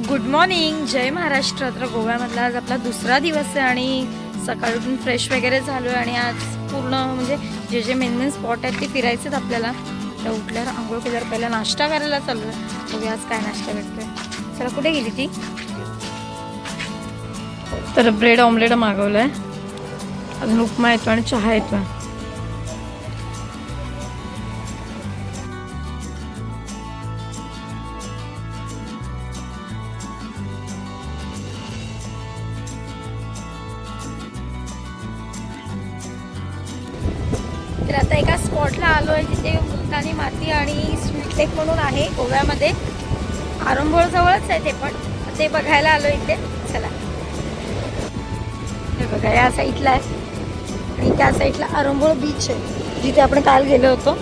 Good morning, जय महाराष्ट्र. तर गोव्यामधला आज आपला दुसरा दिवस आहे आणि सकाळी उठून फ्रेश वगैरे झालो आहे आणि आज पूर्ण म्हणजे जे जे मेन स्पॉट आहेत ते फिरायचेच आपल्याला. तर उठल्यावर आंघोळ केल्यावर पहिला नाश्ता करायला चालू आहे. बघूया आज काय नाश्ता भेटतोय. चला, कुठे गेली ती? तर ब्रेड ऑमलेट मागवलं आहे, अजून उपमा येतो आणि चहा येतो. तर आता एका स्पॉटला आलो आहे जिथे मुलतानी माती आणि स्वीट लेक म्हणून आहे गोव्यामध्ये. आरंभोळ जवळच आहे ते, पण ते बघायला आलो इथे. चला, हे बघा या साईडला आहे आणि त्या साईडला आरंभोळ बीच आहे जिथे आपण काल गेलो होतो.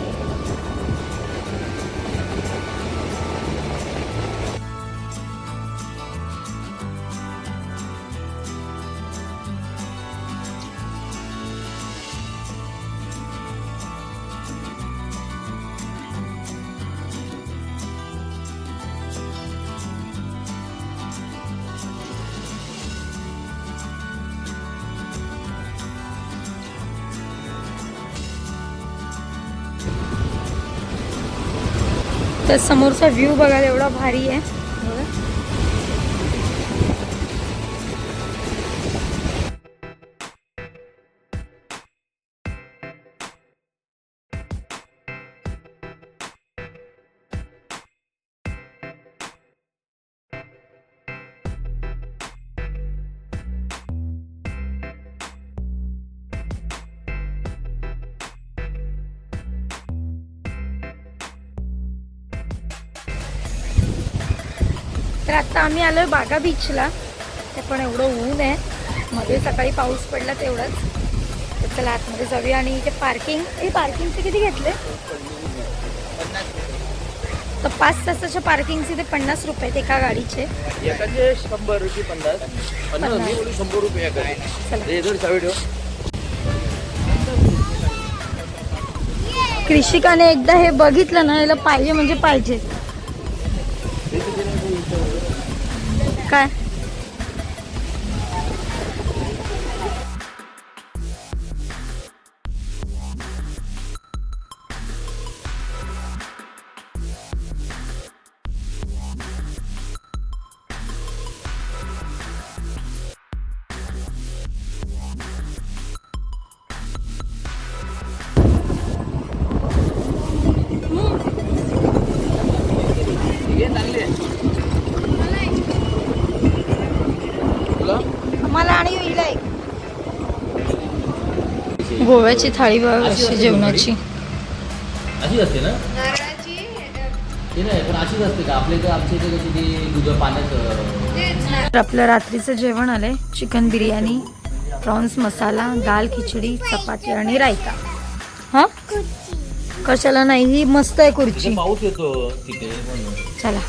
तर समोरचा व्ह्यू बघायला एवढा भारी आहे. तर आता आम्ही आलोय बागा बीचला. ते पण एवढं ऊन आहे, मध्ये सकाळी पाऊस पडला तेवढंच. तर चला आतमध्ये जाऊया. आणि इथे पार्किंगचे किती घेतले? तर 5 तासाच्या पार्किंगचे ते 50 रुपये एका गाडीचे. 100 रुपये 100 रुपये. कृषिकाने एकदा हे बघितलं ना, याला पाहिजे म्हणजे पाहिजे. काय मला आणि येईल एक गोव्याची थाळी बघ अशी जेवणाची. अशीच असते ना? ते नाही, पण अशीच असते का आपल्या इथे? आमच्या इथे कशी ती दूध पाण्यात. आपलं रात्रीचं जेवण आलंय. चिकन बिर्याणी, प्रॉन्स मसाला, दाल खिचडी, चपाती आणि रायता. हा, कशाला नाही, ही मस्त आहे खुर्ची. पाऊस येतो तिथे म्हणून. चला.